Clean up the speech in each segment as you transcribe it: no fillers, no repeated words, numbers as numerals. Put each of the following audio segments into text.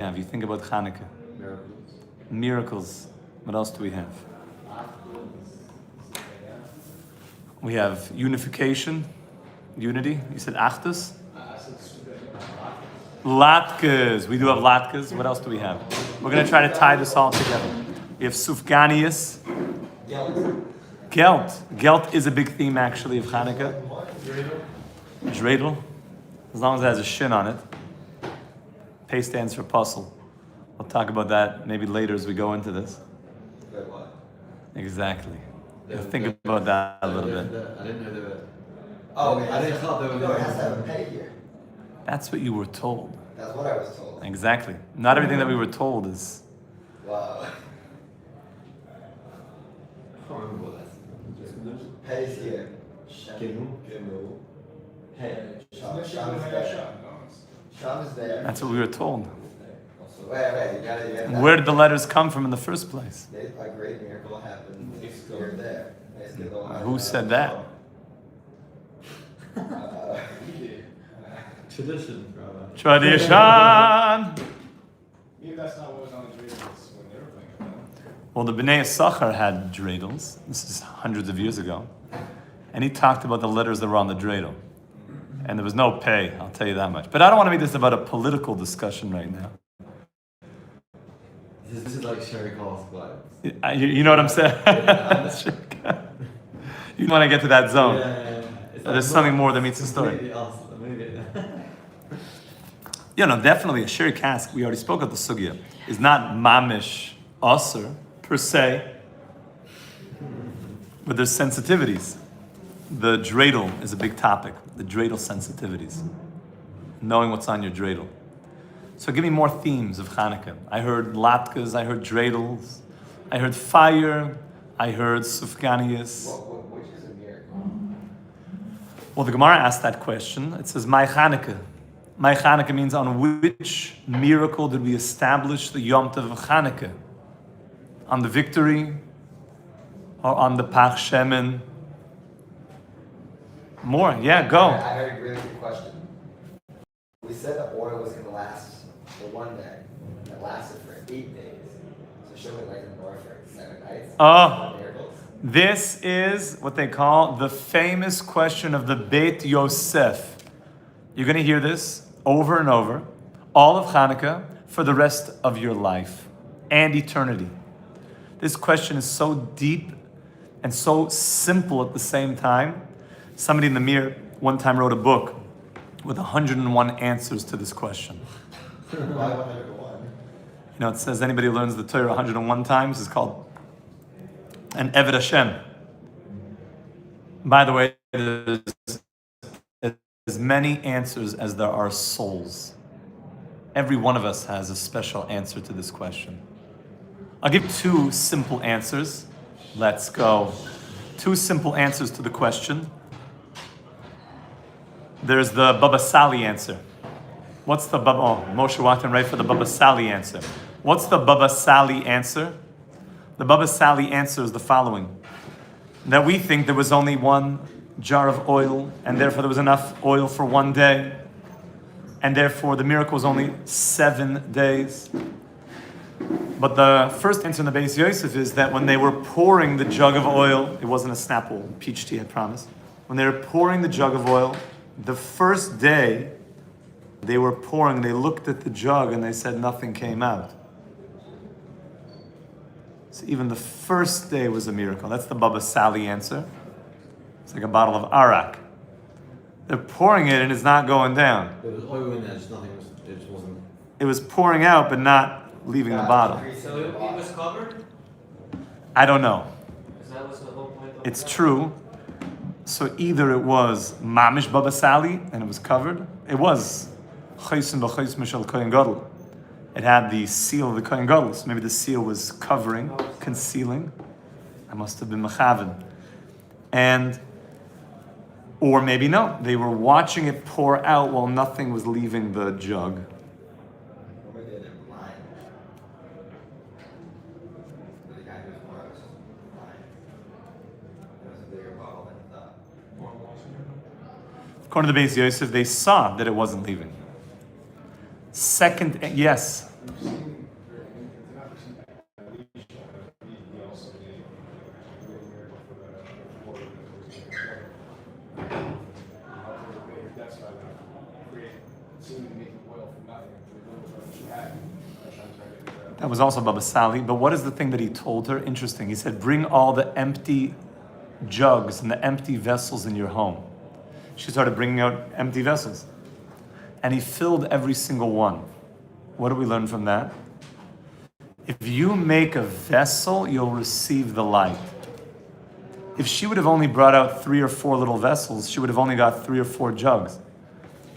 have? You think about Hanukkah. Miracles. Miracles. What else do we have? We have unification, unity. You said Achdus? Latkes. We do have latkes. What else do we have? We're going to try to tie this all together. We have Sufganius. Gelt. Gelt is a big theme, actually, of Hanukkah. Dreidel. As long as it has a shin on it. Pay stands for puzzle. We'll talk about that maybe later as we go into this. Exactly. Think about that a little bit. I didn't know they were. Oh, I didn't thought they were. No, it has to have a pay here. That's what you were told. That's what I was told. Exactly. Not everything that we were told is. Wow. I can't remember what that's. Pay's here. Gimel. Hey. Sham is there. Sham is there. That's what we were told. Wait, you gotta Where did the letters come from in the first place? A great miracle happened here there. Who said that? Tradition, Rabbi. Tradition! Maybe that's not what was on the dreidels when they were playing it. Well, the Bnei Yisachar had dreidels. This is hundreds of years ago. And he talked about the letters that were on the dreidel. And there was no pay, I'll tell you that much. But I don't want to make this about a political discussion right now. This is like Sherry Call's vibes. You know what I'm saying? You want to get to that zone. Yeah. There's something more that meets the story. Yeah, no, definitely a sherry cask, we already spoke of the sugya, is not mamish aser per se, but there's sensitivities. The dreidel is a big topic, the dreidel sensitivities. Knowing what's on your dreidel. So give me more themes of Hanukkah. I heard latkes, I heard dreidels, I heard fire, I heard sufganius. Which is a miracle? Well, the Gemara asked that question. It says, My Hanukkah. My Hanukkah means on which miracle did we establish the Yom Tov of Hanukkah? On the victory? Or on the Pach Shemen? More, yeah, go. I heard a really good question. We said the oil was going to last for one day. And it lasted for 8 days. So show it like in North for 7 nights. Oh. Miracles. This is what they call the famous question of the Beit Yosef. You're going to hear this over and over, all of Hanukkah, for the rest of your life and eternity. This question is so deep and so simple at the same time. Somebody in the Mir one time wrote a book with 101 answers to this question. Why 101? You know, it says anybody who learns the Torah 101 times is called an Eved Hashem. By the way, there's as many answers as there are souls. Every one of us has a special answer to this question. I'll give 2 simple answers. Let's go. 2 simple answers to the question. There's the Baba Sali answer. What's the Baba? Oh, Moshe walked in right for the Baba Sali answer. What's the Baba Sali answer? The Baba Sali answer is the following: that we think there was only one jar of oil, and therefore there was enough oil for one day, and therefore the miracle was only 7 days. But the first answer in the Beis Yosef is that when they were pouring the jug of oil, it wasn't a Snapple, peach tea had promised. When they were pouring the jug of oil, the first day they were pouring, they looked at the jug and they said nothing came out. So even the first day was a miracle. That's the Baba Sali answer. It's like a bottle of arak. They're pouring it and it's not going down. There was oil in there, just nothing was. It just wasn't. It was pouring out but not leaving the bottle. So it was covered? I don't know. Because that was the whole point of It's true. So either it was Mamish Baba Sali and it was covered. It was Chaysim B'Chaysim Mishal Kohen Gadol. It had the seal of the Kohen Gadol. So maybe the seal was covering, concealing. I must have been Mechaven. Or maybe no. They were watching it pour out while nothing was leaving the jug. Or maybe they didn't blind. The guy who was more was blind. It was a bigger bottle than he thought. According to the Beis Yosef, they saw that it wasn't leaving. Second, yes. We've seen, it's not seen Elisha, he also did a miracle for the water that was in the water. That's why they create, seemingly making oil from nothing. The little that she had, I'm trying to get it. That was also Baba Sali. But what is the thing that he told her? Interesting. He said, bring all the empty jugs and the empty vessels in your home. She started bringing out empty vessels. And he filled every single one. What do we learn from that? If you make a vessel, you'll receive the light. If she would have only brought out 3 or 4 little vessels, she would have only got 3 or 4 jugs.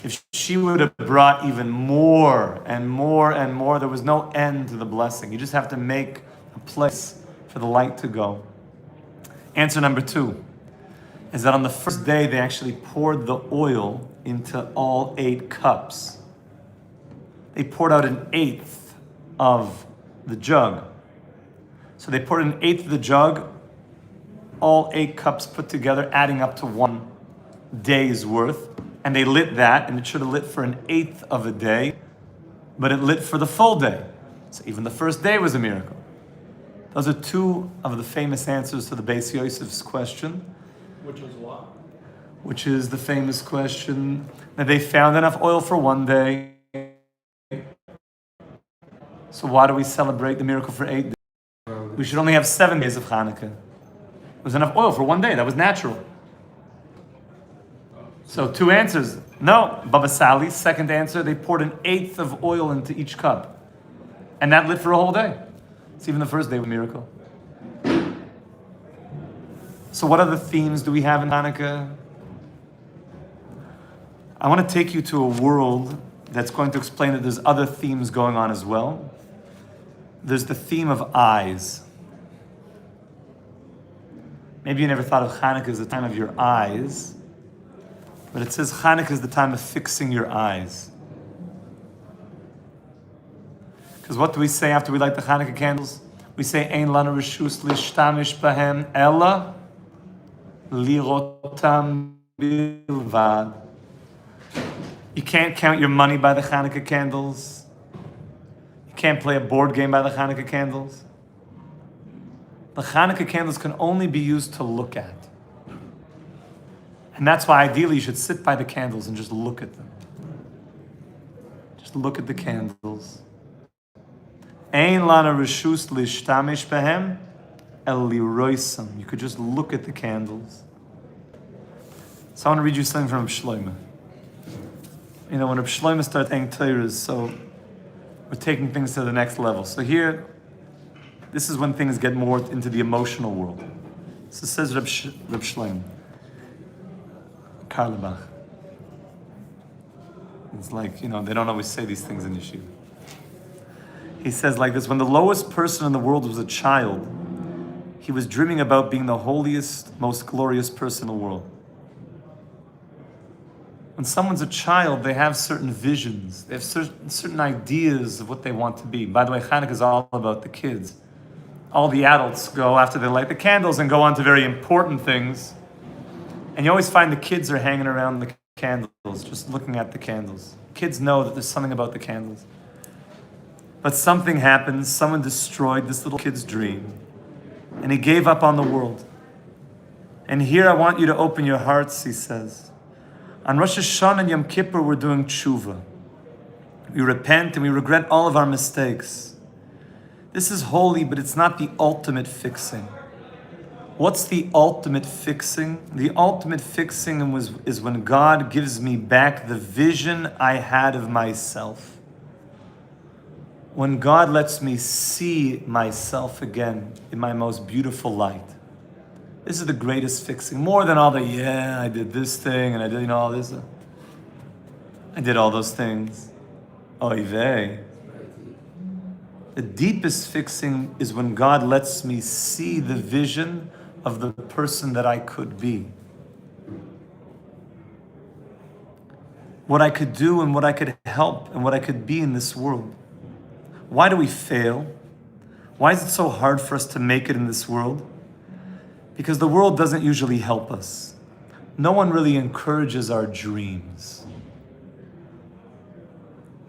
If she would have brought even more and more and more, there was no end to the blessing. You just have to make a place for the light to go. Answer number 2 is that on the first day, they actually poured the oil into all 8 cups. They poured out 1/8 of the jug. So they poured 1/8 of the jug, all 8 cups put together, adding up to 1 day's worth. And they lit that, and it should have lit for 1/8 of a day, but it lit for the full day. So even the first day was a miracle. Those are 2 of the famous answers to the Beis Yosef's question. Which was what? Which is the famous question that they found enough oil for 1 day. So why do we celebrate the miracle for 8 days? We should only have 7 days of Hanukkah. There was enough oil for 1 day. That was natural. So 2 answers. No, Baba Sali. Second answer, they poured 1/8 of oil into each cup. And that lit for a whole day. So even the first day was a miracle. So what other themes do we have in Hanukkah? I want to take you to a world that's going to explain that there's other themes going on as well. There's the theme of eyes. Maybe you never thought of Hanukkah as the time of your eyes, but it says Hanukkah is the time of fixing your eyes. Because what do we say after we light the Hanukkah candles? We say, Ein lanu reshus lishtamish bahem ella lirotam bilvad. You can't count your money by the Hanukkah candles. You can't play a board game by the Hanukkah candles. The Hanukkah candles can only be used to look at. And that's why ideally you should sit by the candles and just look at them. Just look at the candles. Ein lana reshus lishtamish behem el liroisam. You could just look at the candles. So I want to read you something from Shloimeh. You know, when Rabbi Shloimeh started saying Torahs, so we're taking things to the next level. So here, this is when things get more into the emotional world. So it says Rabbi Shloimeh, Karlebach. It's like, you know, they don't always say these things in yeshiva. He says like this: when the lowest person in the world was a child, he was dreaming about being the holiest, most glorious person in the world. When someone's a child, they have certain visions. They have certain ideas of what they want to be. By the way, Hanukkah is all about the kids. All the adults go after they light the candles and go on to very important things. And you always find the kids are hanging around the candles, just looking at the candles. Kids know that there's something about the candles. But something happened. Someone destroyed this little kid's dream. And he gave up on the world. And here I want you to open your hearts, he says. On Rosh Hashanah and Yom Kippur, we're doing tshuva. We repent and we regret all of our mistakes. This is holy, but it's not the ultimate fixing. What's the ultimate fixing? The ultimate fixing is when God gives me back the vision I had of myself. When God lets me see myself again in my most beautiful light. This is the greatest fixing. More than all the, I did this thing and I did, all this. I did all those things. Oy vey. The deepest fixing is when God lets me see the vision of the person that I could be. What I could do and what I could help and what I could be in this world. Why do we fail? Why is it so hard for us to make it in this world? Because the world doesn't usually help us. No one really encourages our dreams.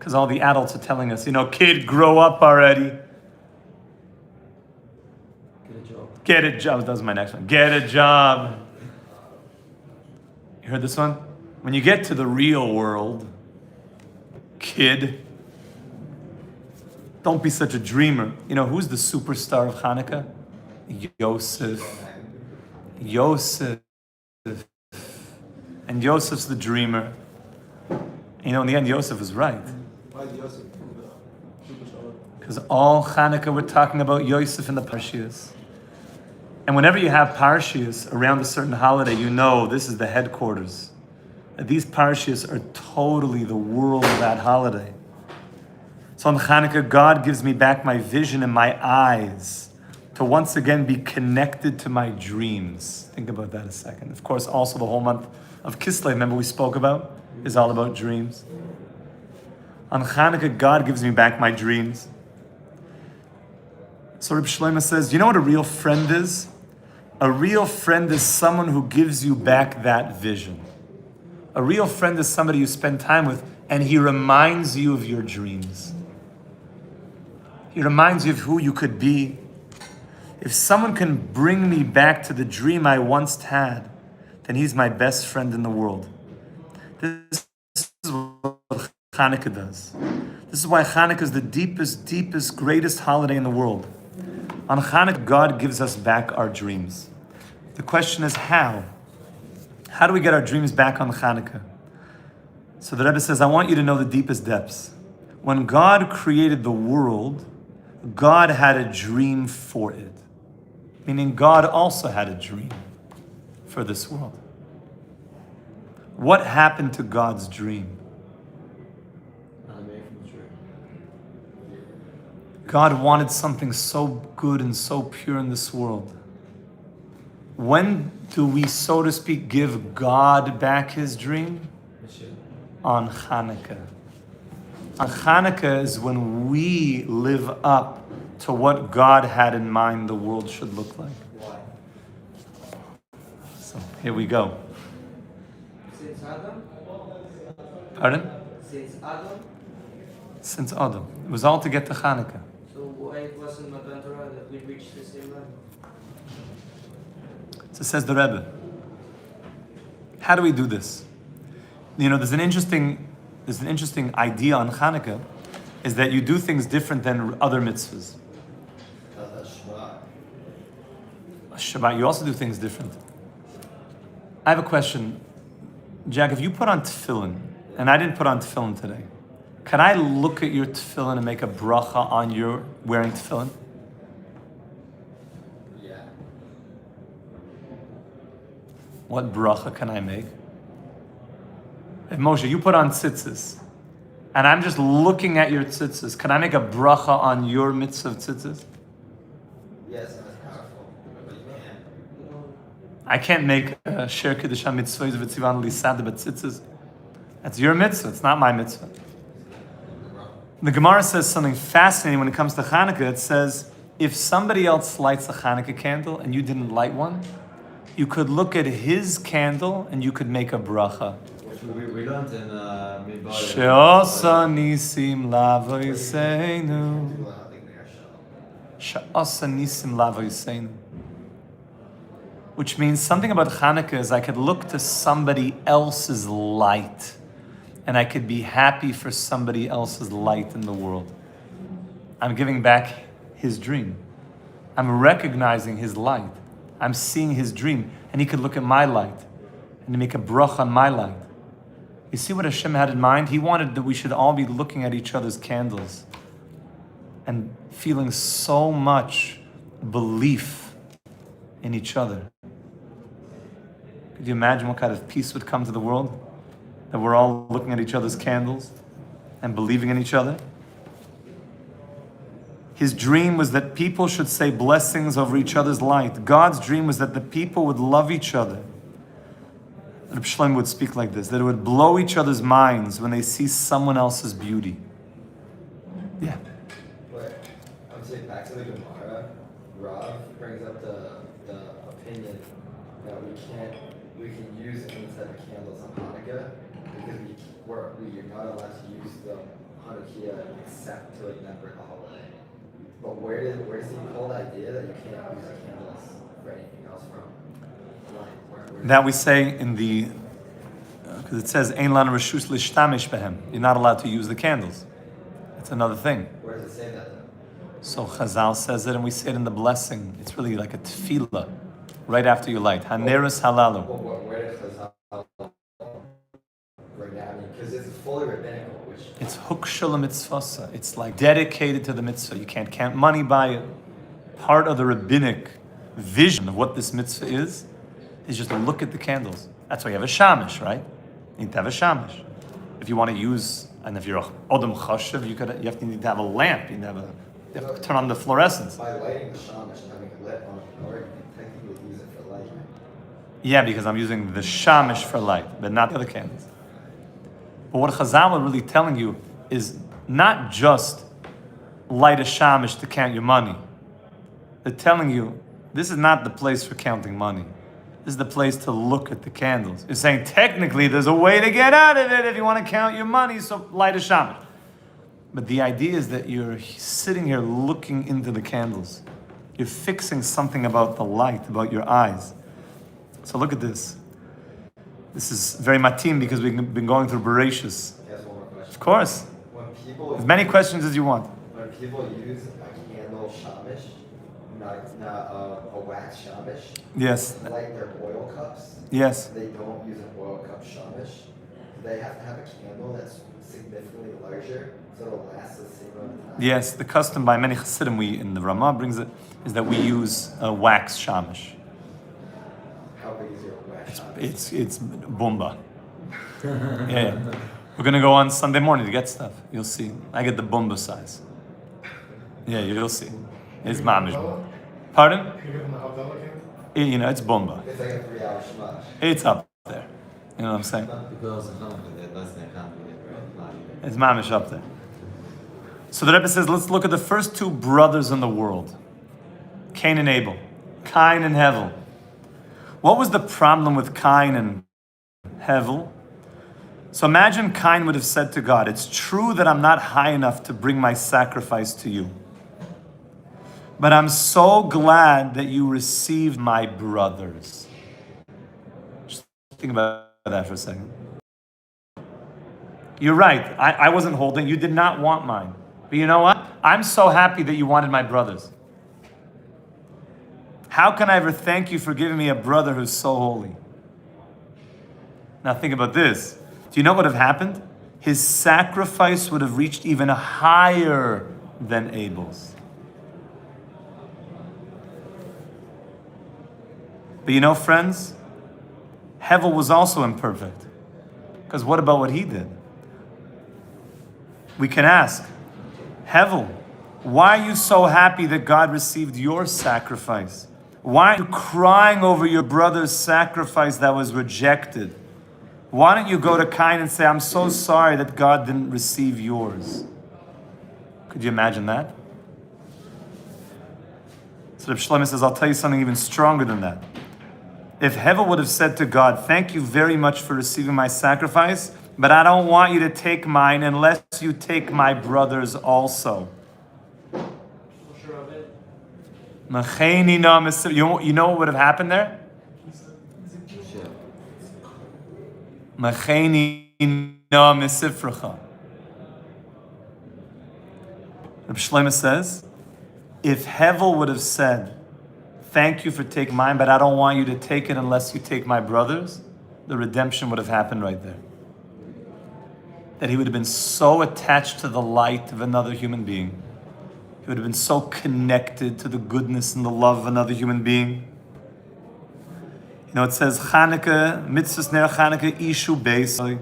Because all the adults are telling us, kid, grow up already. Get a job. Get a job. That was my next one. Get a job. You heard this one? When you get to the real world, kid, don't be such a dreamer. Who's the superstar of Hanukkah? Yosef. Yosef. And Yosef's the dreamer. In the end, Yosef is right. Why is Yosef? Because all Hanukkah we're talking about Yosef and the Parshias. And whenever you have Parshias around a certain holiday, this is the headquarters. These Parshias are totally the world of that holiday. So on Hanukkah, God gives me back my vision and my eyes to once again be connected to my dreams. Think about that a second. Of course, also the whole month of Kislev, remember we spoke about, is all about dreams. On Hanukkah, God gives me back my dreams. So Reb Shlomo says, you know what a real friend is? A real friend is someone who gives you back that vision. A real friend is somebody you spend time with and he reminds you of your dreams. He reminds you of who you could be. If someone can bring me back to the dream I once had, then he's my best friend in the world. This is what Hanukkah does. This is why Hanukkah is the deepest, greatest holiday in the world. On Hanukkah, God gives us back our dreams. The question is how? How do we get our dreams back on Hanukkah? So the Rebbe says, I want you to know the deepest depths. When God created the world, God had a dream for it. Meaning God also had a dream for this world. What happened to God's dream? God wanted something so good and so pure in this world. When do we, so to speak, give God back his dream? On Hanukkah. On Hanukkah is when we live up to what God had in mind the world should look like. Why? So here we go. Since Adam? Pardon? Since Adam? Since Adam. It was all to get to Hanukkah. So why it wasn't Matan Torah that we reached the same line? So says the Rebbe. How do we do this? There's an interesting idea on Hanukkah, is that you do things different than other mitzvahs. That's Shabbat. Shabbat, you also do things different. I have a question. Jack, if you put on tefillin, and I didn't put on tefillin today, can I look at your tefillin and make a bracha on your wearing tefillin? Yeah. What bracha can I make? If Moshe, you put on tzitzis, and I'm just looking at your tzitzis, can I make a bracha on your mitzvah of tzitzis? Yes, that's powerful. But you can. I can't make a Sher Kiddush mitzvah v'tzivan lisad b'tzitzis. That's your mitzvah, it's not my mitzvah. The Gemara says something fascinating when it comes to Hanukkah. It says, if somebody else lights a Hanukkah candle and you didn't light one, you could look at his candle and you could make a bracha. Which we learned in Midbar. She'osa nisim lavoiseinu. People don't think they are shalom. She'osa nisim lavoiseinu. Which means something about Hanukkah is I could look to somebody else's light and I could be happy for somebody else's light in the world. I'm giving back his dream. I'm recognizing his light. I'm seeing his dream, and he could look at my light and make a bracha on my light. You see what Hashem had in mind? He wanted that we should all be looking at each other's candles and feeling so much belief in each other. Could you imagine what kind of peace would come to the world? That we're all looking at each other's candles and believing in each other. His dream was that people should say blessings over each other's light. God's dream was that the people would love each other. Rabbi Shlomo would speak like this, that it would blow each other's minds when they see someone else's beauty. Yeah. But I'm saying back to the Gemara, Rav brings up the opinion that we can use instead of candles on Hanukkah because you're not allowed to use them Hanukkah except to remember the holiday. But where does he pull the idea that you can't use candles for anything else from? Where That we say in the, because it says, Ein lanu reshus lishtamish behem. You're not allowed to use the candles. That's another thing. where does it say that though? So Chazal says it, and we say it in the blessing. It's really like a tefillah, right after you light. Haneres halalu. Well, where does Chazal bring that? I mean, because it's fully rabbinical, which It's hukshul mitzvasa. It's like dedicated to the mitzvah. You can't count money by it. Part of the rabbinic vision of what this mitzvah is just to look at the candles. That's why you have a shamish, right? You need to have a shamish. If you want to use, and if you're a odom chashiv, you need to have a lamp. You have to turn on the fluorescence. by lighting the shamash and having it lit on a door, you can technically use it for light. Yeah, because I'm using the shamish for light, but not the other candles. But what Chazal are really telling you is not just light a shamish to count your money. They're telling you, this is not the place for counting money. This is the place to look at the candles. You're saying, technically, there's a way to get out of it if you want to count your money, so light a shamish. But the idea is that you're sitting here looking into the candles. You're fixing something about the light, about your eyes. So look at this. This is very matim because we've been going through Bereshis. Here's one more question. Of course. When people As many questions as you want. when people use a candle shamish, not a wax shamish, Yes. like their oil cups, Yes. they don't use an oil cup shamish. They have to have a candle that's significantly larger so it'll last the same amount of time. Yes. The custom by many Chassidim, in the Ramah brings it, is that we use a wax shamish. How big is your wax shamish? It's bomba. Yeah. We're gonna go on Sunday morning to get stuff. You'll see. I get the bomba size. Yeah, you'll see. It's mamish. Pardon? Can you give them the Havdalah candle? You know, it's bomba. It's like a 3-hour shamash. It's up there. You know what I'm saying? Because of Hanukkah, that doesn't count with it, right? Not even. It's mamish up there. So the Rebbe says, let's look at the first two brothers in the world. Cain and Abel. Cain and Hevel. What was the problem with Cain and Hevel? So imagine Cain would have said to God, it's true that I'm not high enough to bring my sacrifice to you. But I'm so glad that you received my brothers. Just think about that for a second. You're right. I wasn't holding. You did not want mine. But you know what? I'm so happy that you wanted my brothers. How can I ever thank you for giving me a brother who's so holy? Now think about this. Do you know what would have happened? His sacrifice would have reached even higher than Abel's. But you know, friends, Hevel was also imperfect. Because what about what he did? We can ask, Hevel, why are you so happy that God received your sacrifice? Why are you crying over your brother's sacrifice that was rejected? Why don't you go to Cain and say, I'm so sorry that God didn't receive yours? Could you imagine that? So Reb Shlomo says, I'll tell you something even stronger than that. If Hevel would have said to God, thank you very much for receiving my sacrifice, but I don't want you to take mine unless you take my brothers also. You know what would have happened there? Reb Shlomo says, if Hevel would have said, thank you for taking mine, but I don't want you to take it unless you take my brothers, the redemption would have happened right there. That he would have been so attached to the light of another human being. He would have been so connected to the goodness and the love of another human being. You know, it says, Hanukkah, mitzvahs ner Hanukkah, ishu beis.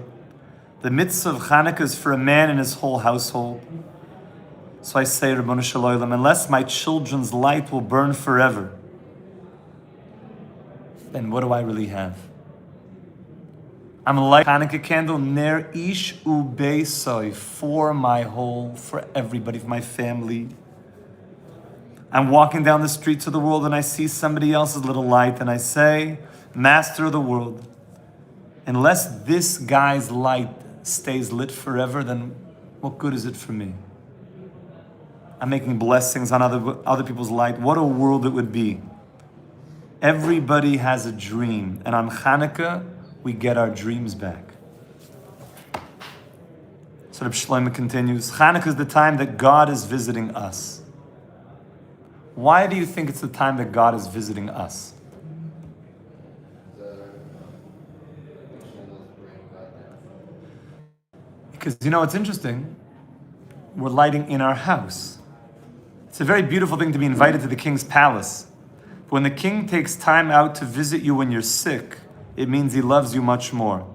The mitzvah of Hanukkah is for a man and his whole household. So I say, Rabbanu Shalom, unless my children's light will burn forever, then what do I really have? I'm like Hanukkah candle, ner ish u beisoy, for everybody, for my family. I'm walking down the streets of the world and I see somebody else's little light and I say, Master of the world, unless this guy's light stays lit forever, then What good is it for me? I'm making blessings on other people's light. What a world it would be. Everybody has a dream, and on Hanukkah, we get our dreams back. So Rabbi Shlomo continues, Hanukkah is the time that God is visiting us. Why do you think it's the time that God is visiting us? Because it's interesting. We're lighting in our house. It's a very beautiful thing to be invited to the king's palace. But when the king takes time out to visit you when you're sick, it means he loves you much more.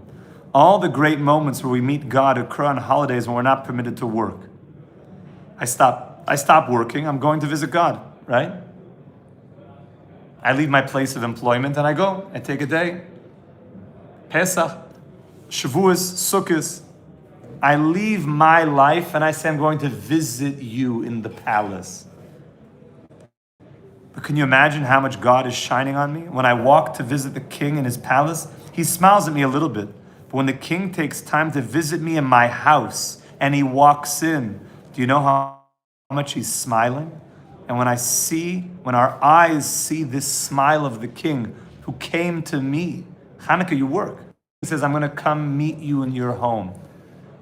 All the great moments where we meet God occur on holidays when we're not permitted to work. I stop working, I'm going to visit God, right? I leave my place of employment and I go. I take a day. Pesach, Shavuos, Sukkot. I leave my life and I say, I'm going to visit you in the palace. But can you imagine how much God is shining on me? When I walk to visit the king in his palace, he smiles at me a little bit. But when the king takes time to visit me in my house and he walks in, do you know how much he's smiling? And when our eyes see this smile of the king who came to me, Hanukkah, you work. He says, I'm going to come meet you in your home.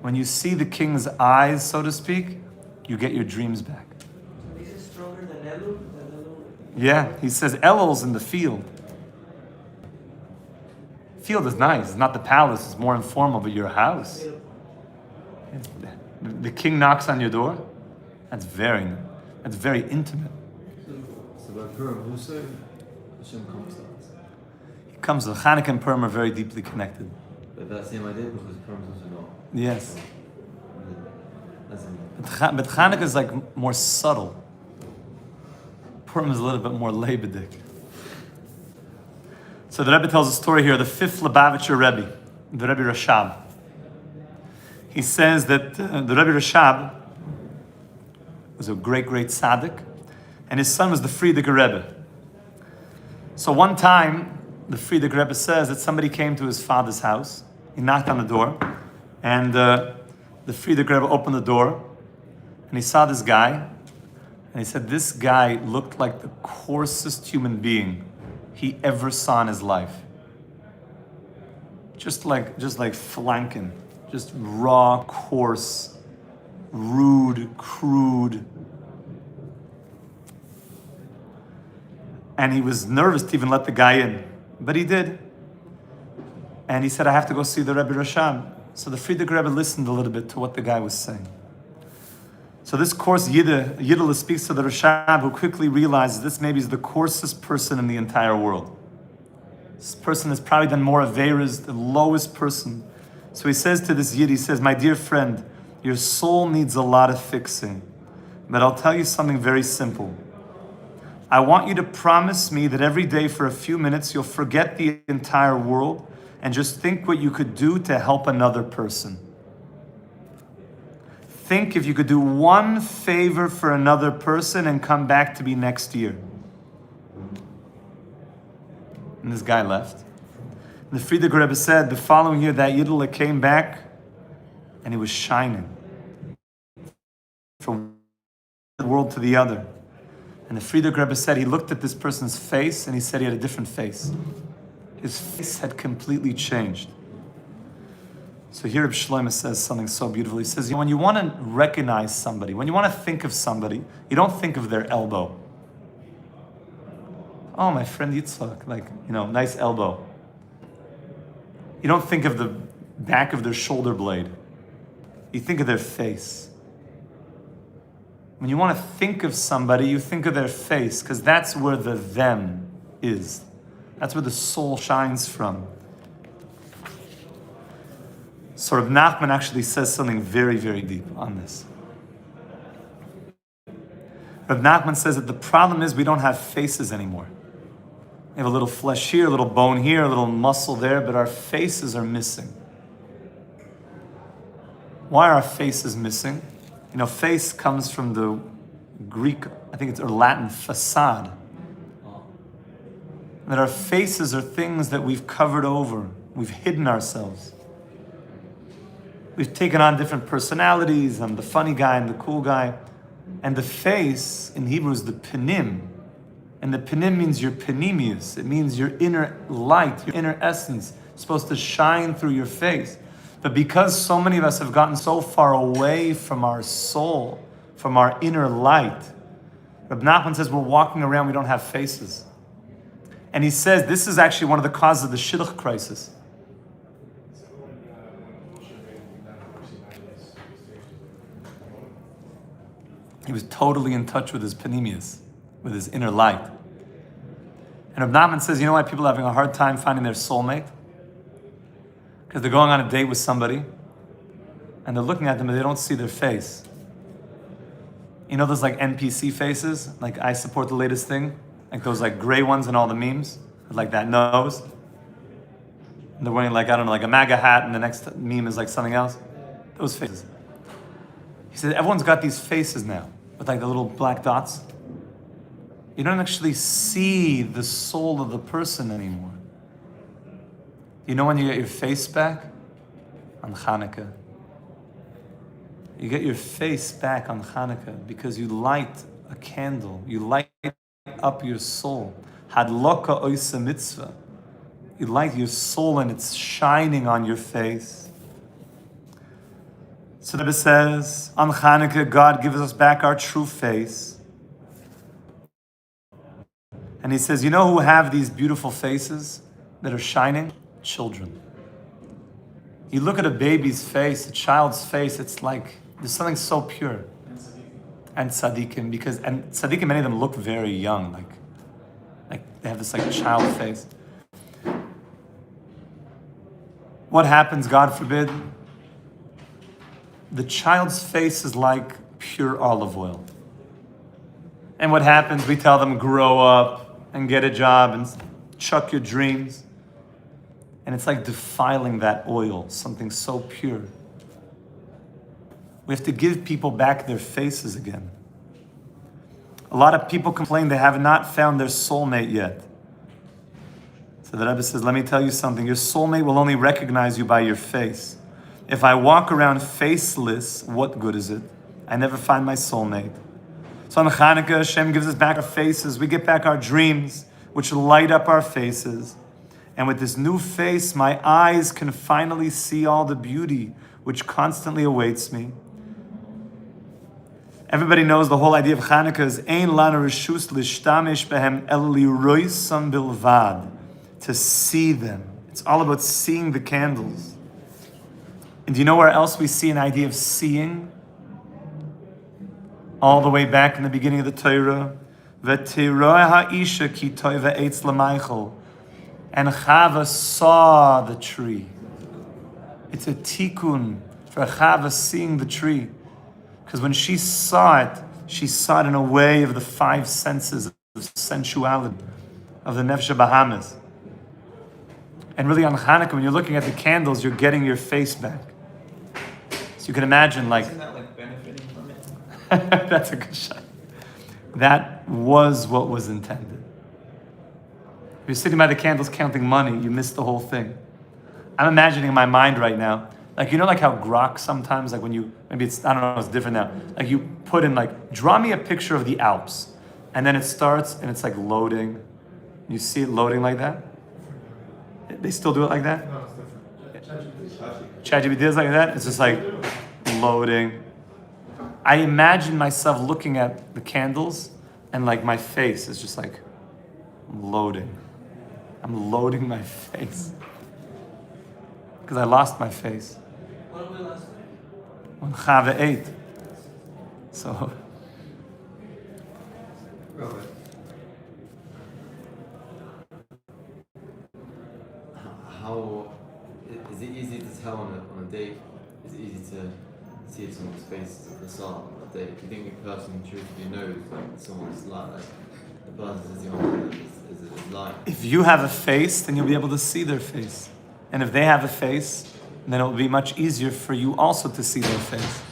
When you see the king's eyes, so to speak, you get your dreams back. This is stronger than Elul? Yeah, he says Elul's in the field. Field is nice. It's not the palace. It's more informal, but your house. The king knocks on your door. That's very intimate. So by Purim, who said Hashem comes to us? He comes. Hanukkah and Purim are very deeply connected. But that same idea because Purim is also no. Yes. That's But Hanukkah is like more subtle. Purim is a little bit more lebedik. So the Rebbe tells a story here, the fifth Lubavitcher Rebbe, the Rebbe Rashab. He says that the Rebbe Rashab was a great tzaddik, and his son was the Frierdiker Rebbe. So one time, the Frierdiker Rebbe says that somebody came to his father's house. He knocked on the door, and the Frierdiker Rebbe opened the door, and he saw this guy, and he said, this guy looked like the coarsest human being he ever saw in his life. Just like flanking, just raw, coarse, rude, crude. And he was nervous to even let the guy in, but he did. And he said, I have to go see the Rebbe Rashab. So the Frierdiker Rebbe listened a little bit to what the guy was saying. So this coarse Yiddle speaks to the Rashab, who quickly realizes this maybe is the coarsest person in the entire world. This person has probably done more Averas, the lowest person. So he says to this Yid, he says, my dear friend, your soul needs a lot of fixing. But I'll tell you something very simple. I want you to promise me that every day for a few minutes you'll forget the entire world and just think what you could do to help another person. Think if you could do one favor for another person and come back to me next year. And this guy left. And the Frierdiker Rebbe said the following year that Yiddle came back and he was shining from one world to the other. And the Frierdiker Rebbe said he looked at this person's face and he said he had a different face. His face had completely changed. So here Rabbi Shlomo says something so beautiful. He says, when you want to recognize somebody, when you want to think of somebody, you don't think of their elbow. Oh, my friend Yitzhak, nice elbow. You don't think of the back of their shoulder blade. You think of their face. When you want to think of somebody, you think of their face, because that's where the them is. That's where the soul shines from. So Rav Nachman actually says something very, very deep on this. Rav Nachman says that the problem is we don't have faces anymore. We have a little flesh here, a little bone here, a little muscle there, but our faces are missing. Why are our faces missing? Face comes from the Greek, or Latin, facade. That our faces are things that we've covered over. We've hidden ourselves. We've taken on different personalities. I'm the funny guy, I'm the cool guy. And the face in Hebrew is the panim. And the panim means your panemius. It means your inner light, your inner essence. It's supposed to shine through your face. But because so many of us have gotten so far away from our soul, from our inner light, Rabbi Nachman says we're walking around, we don't have faces. And he says this is actually one of the causes of the shidduch crisis. So when Moshe made that person, He was totally in touch with his panemius, with his inner light. And Rabbi Nachman says, you know why people are having a hard time finding their soulmate? Because they're going on a date with somebody, and they're looking at them and they don't see their face. You know those like NPC faces? Like I support the latest thing? Like those like gray ones in all the memes? With like that nose? And they're wearing like, I don't know, like a MAGA hat, and the next meme is like something else. Those faces. He said, everyone's got these faces now, with like the little black dots. You don't actually see the soul of the person anymore. You know when you get your face back? On Hanukkah. You get your face back on Hanukkah because you light a candle. You light up your soul. Hadloka oisa mitzvah. You light your soul and it's shining on your face. So the Rebbe says, on Hanukkah, God gives us back our true face. And he says, you know who have these beautiful faces that are shining? Children. You look at a baby's face, a child's face, it's like, there's something so pure. And tzaddikim, because tzaddikim, many of them look very young, like they have this like child face. What happens, God forbid? The child's face is like pure olive oil. And what happens? We tell them, grow up and get a job and chuck your dreams. And it's like defiling that oil, something so pure. We have to give people back their faces again. A lot of people complain they have not found their soulmate yet. So the Rebbe says, let me tell you something. Your soulmate will only recognize you by your face. If I walk around faceless, what good is it? I never find my soulmate. So on Hanukkah, Hashem gives us back our faces. We get back our dreams, which light up our faces. And with this new face, my eyes can finally see all the beauty which constantly awaits me. Everybody knows the whole idea of Hanukkah is Ein lanu reshus lishtamish behem el liroisam bilvad, to see them. It's all about seeing the candles. And do you know where else we see an idea of seeing? All the way back in the beginning of the Torah. V'tiroi ha'isha ki toiva eitz l'maychel. And Chava saw the tree. It's a tikkun for Chava seeing the tree. Because when she saw it in a way of the five senses of sensuality, of the Nefesh Bahamas. And really on Hanukkah, when you're looking at the candles, you're getting your face back. So you can imagine like... Isn't that like benefiting from it? That's a good shot. That was what was intended. If you're sitting by the candles counting money, you miss the whole thing. I'm imagining in my mind right now, like, you know, like how grok sometimes, like when you, maybe it's, I don't know, it's different now. Like you put in like, draw me a picture of the Alps. And then it starts and it's like loading. You see it loading like that? They still do it like that? No, it's different. ChatGPT does like that? It's just like loading. I imagine myself looking at the candles and like my face is just like loading. I'm loading my face. Because I lost my face. When we last When Chava ate. So. Robert, how is it easy to tell on a date? Is it easy to see if someone's face at the start of a date? Do you think a person truthfully knows like someone's like the person sitting on is like? If you have a face, then you'll be able to see their face. And if they have a face, then it will be much easier for you also to see their face.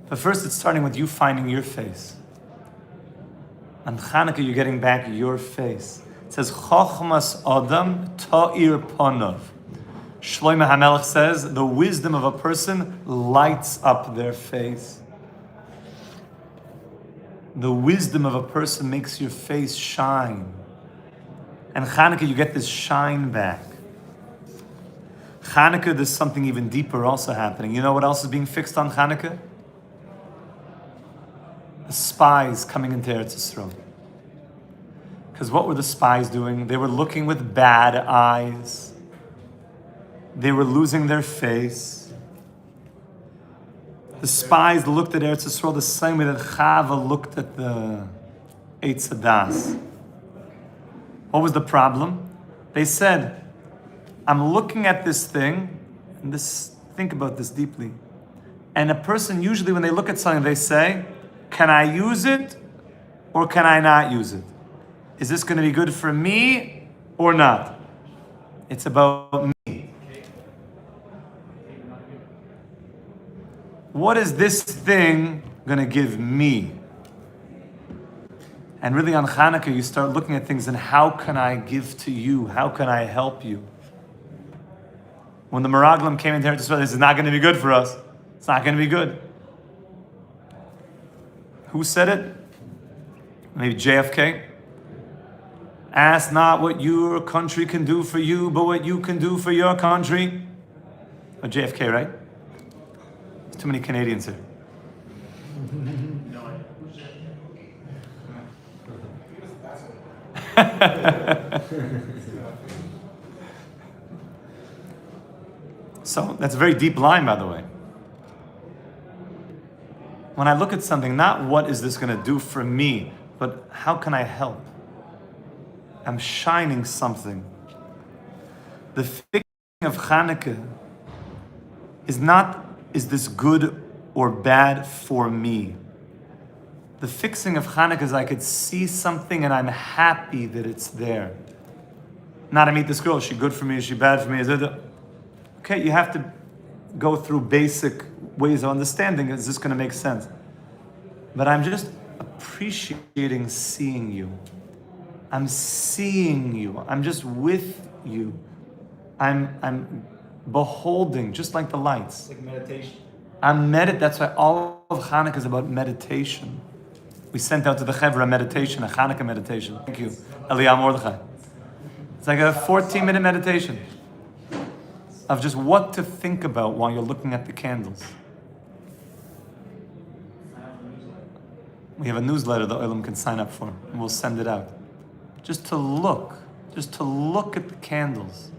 But first, it's starting with you finding your face. On Hanukkah, you're getting back your face. It says, Chochmas Adam Ta'ir Panav. Shlomo HaMelech says, the wisdom of a person lights up their face. The wisdom of a person makes your face shine. And Hanukkah, you get this shine back. Hanukkah, there's something even deeper also happening. You know what else is being fixed on Hanukkah? The spies coming into Eretz Yisrael. Because what were the spies doing? They were looking with bad eyes. They were losing their face. The spies looked at Eretz Yisrael the same way that Chava looked at the Eitz Hadas. What was the problem? They said, I'm looking at this thing, and think about this deeply. And a person usually when they look at something, they say, can I use it or can I not use it? Is this going to be good for me or not? It's about me. What is this thing going to give me? And really on Hanukkah, you start looking at things and how can I give to you? How can I help you? When the Meraglim came into Eretz Yisrael, this is not going to be good for us. It's not going to be good. Who said it? Maybe JFK. Ask not what your country can do for you, but what you can do for your country. Or JFK, right? There's too many Canadians here. So that's a very deep line, by the way. When I look at something, not what is this going to do for me, but how can I help? I'm shining something. The fixing of Hanukkah is not, is this good or bad for me? The fixing of Hanukkah is I could see something and I'm happy that it's there. Not I meet this girl, is she good for me, is she bad for me? Okay, you have to go through basic ways of understanding, is this going to make sense? But I'm just appreciating seeing you. I'm seeing you. I'm just with you. I'm beholding, just like the lights. Like meditation. That's why all of Hanukkah is about meditation. We sent out to the Chevra a meditation, a Hanukkah meditation. Thank you, Eliyahu Mordechai. It's like a 14-minute meditation of just what to think about while you're looking at the candles. We have a newsletter the Olam can sign up for, and we'll send it out. Just to look at the candles.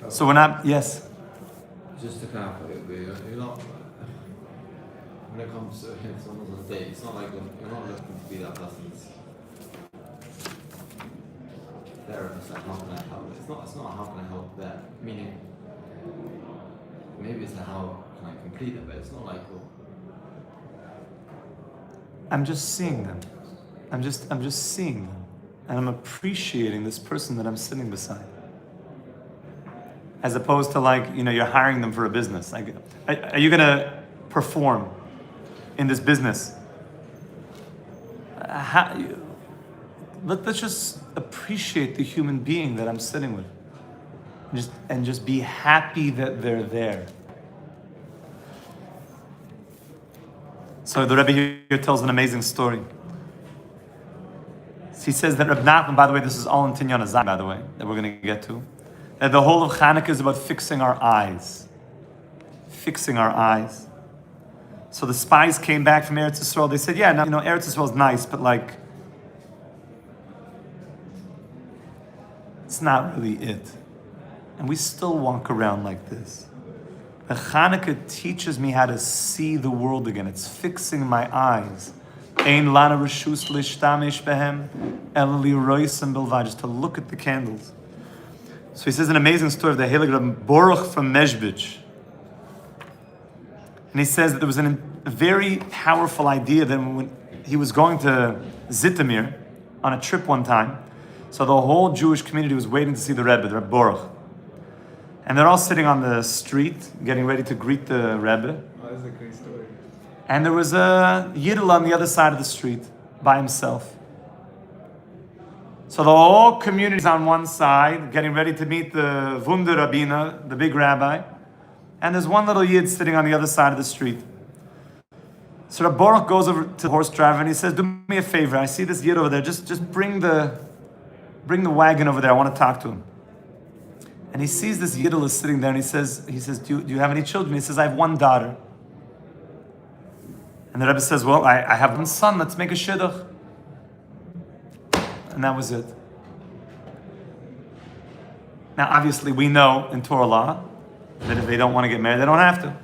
So we're not, yes? Just to clarify, you're not, when it comes to someone's on a date, it's not like you're not looking to be that person's therapist, like how can I help? It's not how can I help that, meaning, maybe it's like how can I complete it, but it's not like, well, I'm just seeing them. I'm just seeing them. And I'm appreciating this person that I'm sitting beside. As opposed to you're hiring them for a business. Like, are you going to perform in this business? Let's just appreciate the human being that I'm sitting with. And just be happy that they're there. So the Rabbi here tells an amazing story. He says that Reb Nachman, by the way, this is all in Tinyan Azai, by the way, that we're going to get to. That the whole of Hanukkah is about fixing our eyes. Fixing our eyes. So the spies came back from Eretz Yisrael. They said, yeah, now, Eretz Yisrael is nice, but it's not really it. And we still walk around like this. The Hanukkah teaches me how to see the world again. It's fixing my eyes. Ein lana reshus lishtamish behem el liroisem bilvad, just to look at the candles. So he says an amazing story of the Heilig Rabbi Baruch from Mezhbich. And he says that there was a very powerful idea that when he was going to Zitomir on a trip one time, so the whole Jewish community was waiting to see the Rebbe, the Rabbi Baruch. And they're all sitting on the street, getting ready to greet the Rebbe. Oh, that's a great story. And there was a Yidel on the other side of the street by himself. So the whole community is on one side, getting ready to meet the Wunder Rabbiner, the big rabbi, and there's one little yid sitting on the other side of the street. So Rabbi Baruch goes over to the horse driver and he says, "Do me a favor. I see this yid over there. Just bring the wagon over there. I want to talk to him." And he sees this Yiddle is sitting there and he says, do you have any children? He says, "I have one daughter." And the Rebbe says, "Well, I have one son. Let's make a shidduch." And that was it. Now, obviously, we know in Torah law that if they don't want to get married, they don't have to.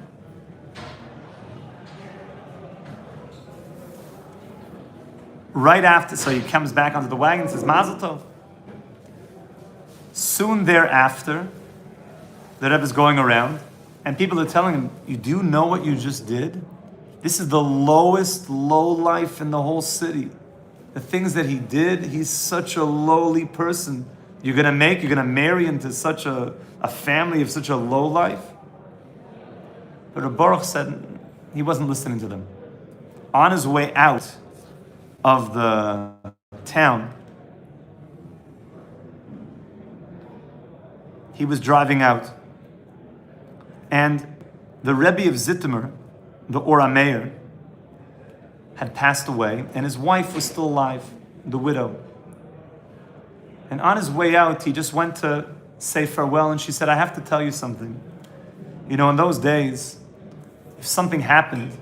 Right after, so he comes back onto the wagon and says, "Mazel tov." Soon thereafter, the Rebbe is going around, and people are telling him, "You do know what you just did? This is the lowest low life in the whole city. The things that he did, he's such a lowly person. You're gonna marry into such a family of such a low life?" But Rabbi Baruch said he wasn't listening to them. On his way out of the town, he was driving out, and the Rebbe of Zitimer, the Ora Meir, had passed away, and his wife was still alive, the widow. And on his way out, he just went to say farewell, and she said, "I have to tell you something. You know, in those days, if something happened,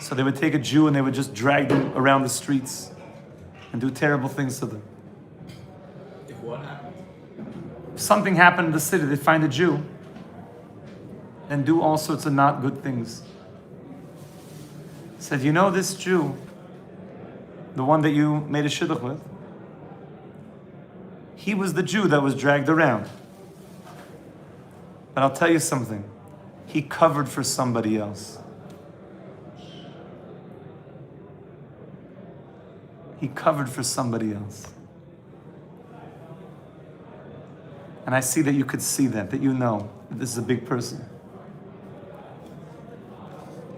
so they would take a Jew and they would just drag them around the streets and do terrible things to them. If what happened? If something happened in the city, they'd find a Jew and do all sorts of not good things." He said, "You know this Jew, the one that you made a shidduch with? He was the Jew that was dragged around. But I'll tell you something. He covered for somebody else. He covered for somebody else." And I see that you could see that you know that this is a big person.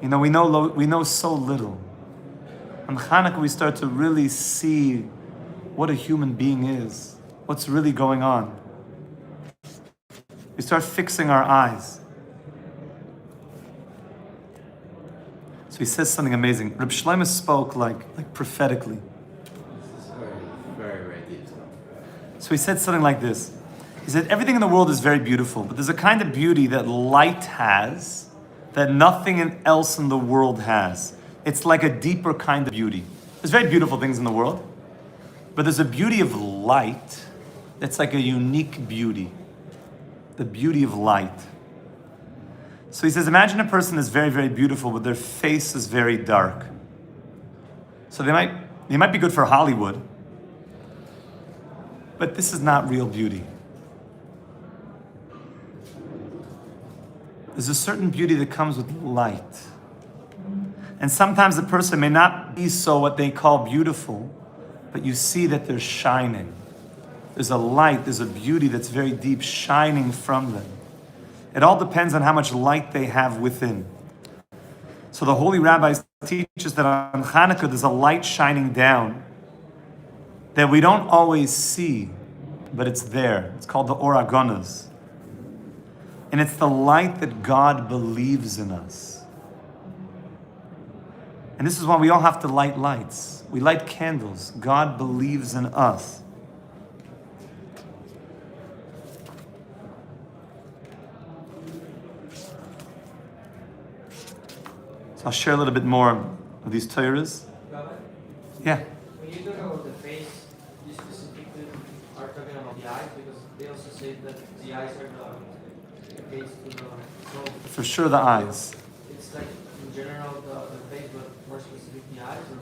You know, we know so little. On Hanukkah, we start to really see what a human being is, what's really going on. We start fixing our eyes. So he says something amazing. Reb Shlomo spoke like prophetically. This is very, very, very deep stuff. So he said something like this. He said, everything in the world is very beautiful, but there's a kind of beauty that light has that nothing else in the world has. It's like a deeper kind of beauty. There's very beautiful things in the world, but there's a beauty of light that's like a unique beauty. The beauty of light. So he says, imagine a person is very, very beautiful, but their face is very dark. So they might be good for Hollywood, but this is not real beauty. There's a certain beauty that comes with light. And sometimes the person may not be so what they call beautiful, but you see that they're shining. There's a light, there's a beauty that's very deep shining from them. It all depends on how much light they have within. So the holy rabbis teach us that on Hanukkah there's a light shining down that we don't always see, but it's there. It's called the Or Agonas. And it's the light that God believes in us. And this is why we all have to light lights. We light candles. God believes in us. So I'll share a little bit more of these Torahs. Rabbi, Yeah. when you talk about the face, you specifically are talking about the eyes, because they also say that the eyes are the face to the soul. For sure the eyes. It's like in general the face, but more specific the eyes, or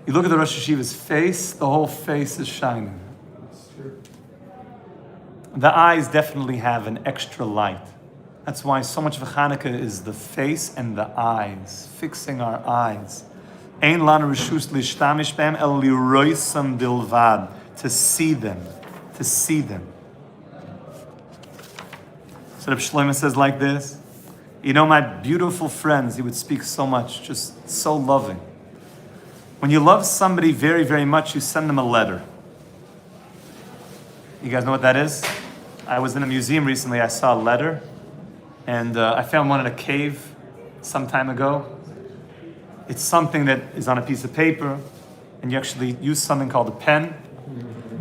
You look at the Rosh Hashiva's face, the whole face is shining. That's true. The eyes definitely have an extra light. That's why so much of Hanukkah is the face and the eyes, fixing our eyes. Ein lanu reshus lishtamish behem el liroisam bilvad, to see them, to see them. So Reb Shlomo says like this, you know, my beautiful friends, he would speak so much, just so loving. When you love somebody very, very much, you send them a letter. You guys know what that is? I was in a museum recently. I saw a letter, and I found one in a cave some time ago. It's something that is on a piece of paper, and you actually use something called a pen.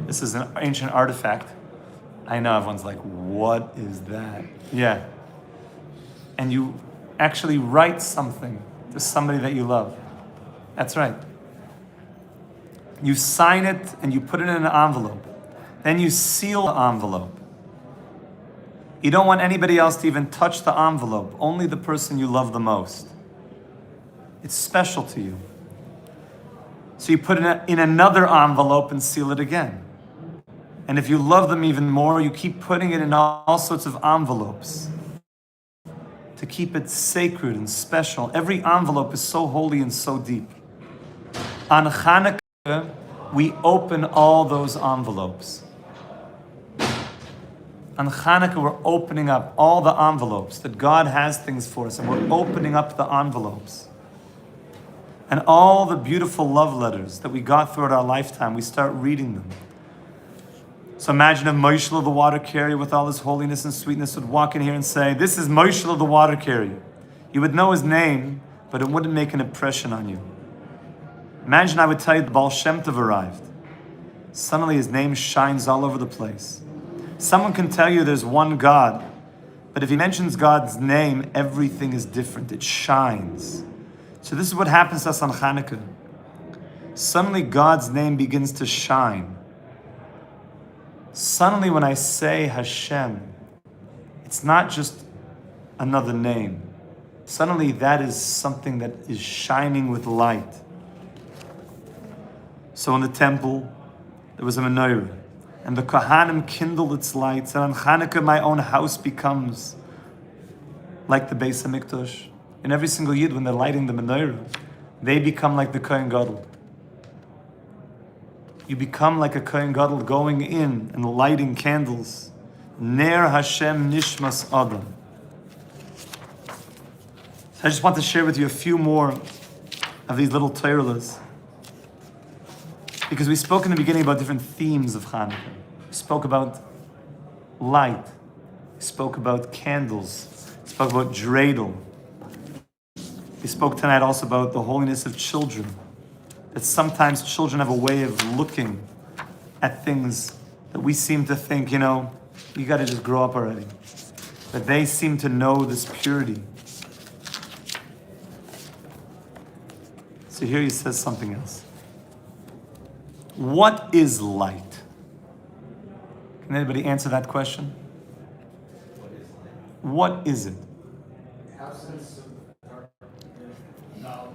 This is an ancient artifact. I know everyone's like, what is that? Yeah. And you actually write something to somebody that you love. That's right. You sign it and you put it in an envelope. Then you seal the envelope. You don't want anybody else to even touch the envelope, only the person you love the most. It's special to you. So you put it in another envelope and seal it again. And if you love them even more, you keep putting it in all sorts of envelopes to keep it sacred and special. Every envelope is so holy and so deep. On Hanukkah, we open all those envelopes. On Hanukkah, we're opening up all the envelopes that God has things for us, and we're opening up the envelopes. And all the beautiful love letters that we got throughout our lifetime, we start reading them. So imagine if Moshe the water carrier with all his holiness and sweetness would walk in here and say, this is Moshe the water carrier. You would know his name, but it wouldn't make an impression on you. Imagine I would tell you the Baal Shem Tov arrived. Suddenly his name shines all over the place. Someone can tell you there's one God, but if he mentions God's name, everything is different. It shines. So this is what happens to us on Hanukkah. Suddenly God's name begins to shine. Suddenly when I say Hashem, it's not just another name. Suddenly that is something that is shining with light. So in the temple, there was a menorah, and the Kohanim kindled its lights, and on Hanukkah my own house becomes like the Beis HaMikdash. And every single Yid, when they're lighting the menorah, they become like the Kohen Gadol. You become like a Kohen Gadol going in and lighting candles. Ner Hashem Nishmas Adam. So I just want to share with you a few more of these little Torahs. Because we spoke in the beginning about different themes of Hanukkah. We spoke about light. We spoke about candles. We spoke about dreidel. We spoke tonight also about the holiness of children. That sometimes children have a way of looking at things that we seem to think, you got to just grow up already. But they seem to know this purity. So here he says something else. What is light? Can anybody answer that question? What is it? Absence of darkness. No.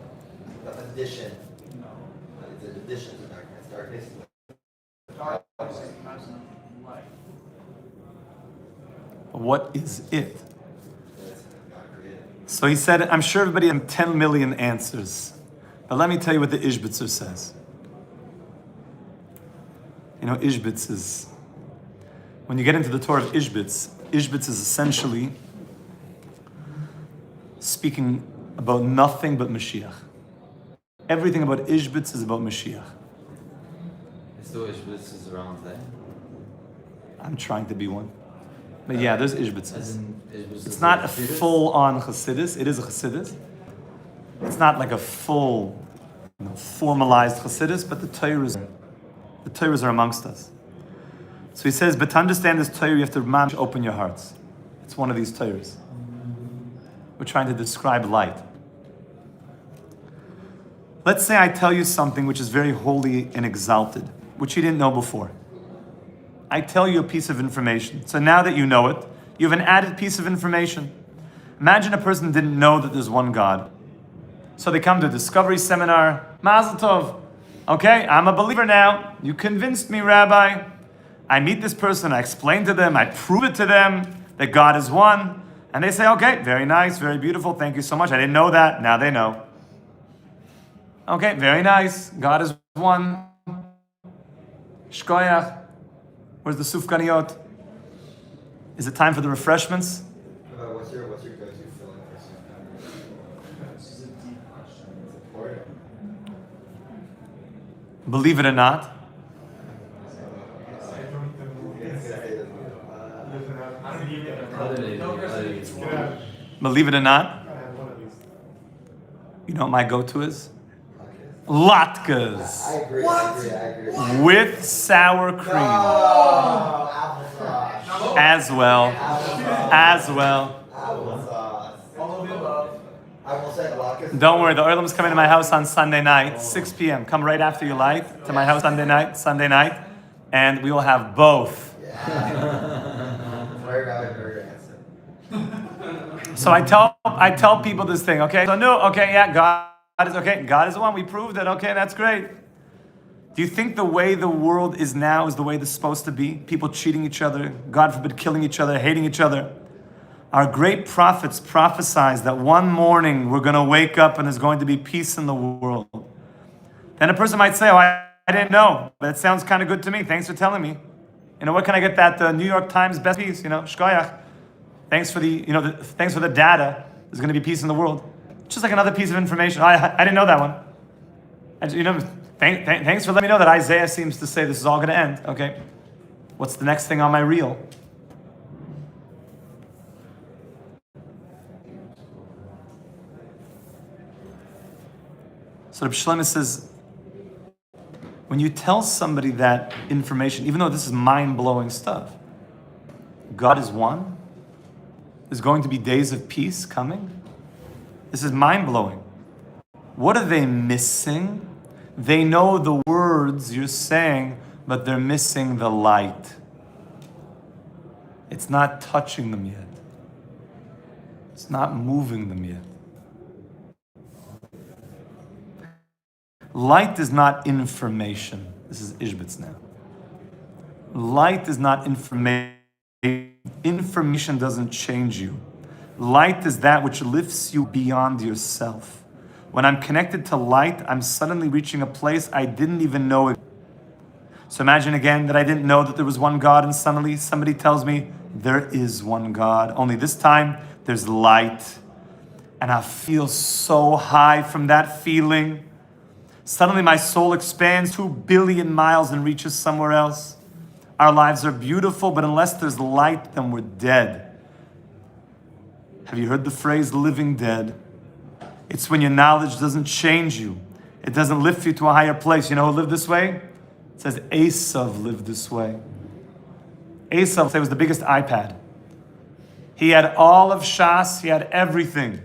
The addition. No. It's an addition to darkness. Darkness. Darkness is absent of light. What is it? That's God created. So he said, I'm sure everybody has 10 million answers. But let me tell you what the Ishbitzer says. Ishbitz is, when you get into the Torah of Ishbitz is essentially speaking about nothing but Mashiach. Everything about Ishbitz is about Mashiach. Still Ishbitz around there. I'm trying to be one. But yeah, there's Ishbitz. As in, It's not a full-on Chassidus. It is a Chassidus. It's not like a full, formalized Chassidus, but the Torahs are amongst us. So he says, but to understand this Torah, you have to open your hearts. It's one of these Torahs. We're trying to describe light. Let's say I tell you something which is very holy and exalted, which you didn't know before. I tell you a piece of information. So now that you know it, you have an added piece of information. Imagine a person didn't know that there's one God. So they come to a discovery seminar. Mazel tov. Okay, I'm a believer now. You convinced me, Rabbi. I meet this person, I explain to them, I prove it to them that God is one. And they say, okay, very nice, very beautiful, thank you so much. I didn't know that, now they know. Okay, very nice, God is one. Shkoyach. Where's the sufganiyot? Is it time for the refreshments? What's your go-to feeling for something? This is a deep question. It's important. Believe it or not, I don't even know. Believe it or not, I have one of these. you know what my go-to is? I Latkes agree. I agree. with sour cream Oh, applesauce. as well. Applesauce. As well. Applesauce. All of the above. I will say latkes. Don't worry, the Oilam's coming to my house on Sunday night, 6 p.m. Come right after you light to my house Sunday night, and we will have both. Yeah. Very valid, very answer. So I tell people this thing, okay? So no, okay, yeah, God is okay. God is the one. We proved it. Okay, that's great. Do you think the way the world is now is the way it's supposed to be? People cheating each other, God forbid, killing each other, hating each other. Our great prophets prophesied that one morning we're going to wake up and there's going to be peace in the world. Then a person might say, oh, I didn't know, but it sounds kind of good to me. Thanks for telling me. You know, where can I get that New York Times best piece? You know, shkoyach. Thanks for thanks for the data. There's going to be peace in the world. Just like another piece of information. I didn't know that one. And, you know, thanks for letting me know that Isaiah seems to say this is all going to end. Okay. What's the next thing on my reel? So Rabbi Shlomo says, when you tell somebody that information, even though this is mind-blowing stuff, God is one, there's going to be days of peace coming, this is mind-blowing. What are they missing? They know the words you're saying, but they're missing the light. It's not touching them yet. It's not moving them yet. Light is not information. This is Ishbitz now. Light is not information. Information doesn't change you. Light is that which lifts you beyond yourself. When I'm connected to light, I'm suddenly reaching a place I didn't even know it. So imagine again that I didn't know that there was one God, and suddenly somebody tells me there is one God. Only this time there's light. And I feel so high from that feeling. Suddenly my soul expands 2 billion miles and reaches somewhere else. Our lives are beautiful, but unless there's light, then we're dead. Have you heard the phrase living dead? It's when your knowledge doesn't change you. It doesn't lift you to a higher place. You know who lived this way? It says Esav lived this way. Esav was the biggest iPad. He had all of Shas. He had everything.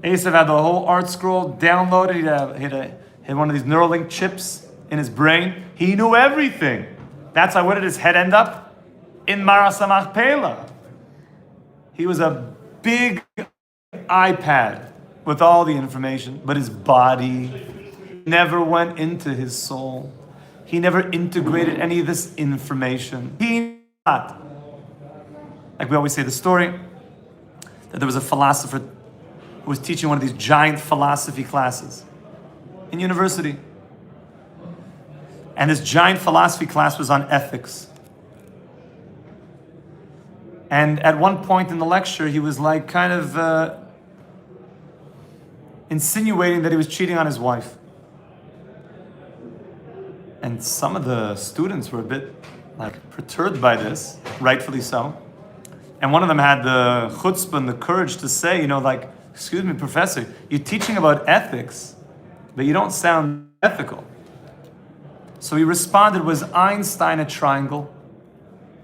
Esav had the whole art scroll downloaded. He had one of these Neuralink chips in his brain. He knew everything. That's why, where did his head end up? In Maras HaMachpelah. He was a big iPad with all the information, but his body never went into his soul. He never integrated any of this information. He not. Like we always say the story, that there was a philosopher who was teaching one of these giant philosophy classes in university. And this giant philosophy class was on ethics. And at one point in the lecture, he was like kind of insinuating that he was cheating on his wife. And some of the students were a bit like perturbed by this, rightfully so. And one of them had the chutzpah and the courage to say, like, excuse me, professor, you're teaching about ethics, but you don't sound ethical. So he responded, was Einstein a triangle?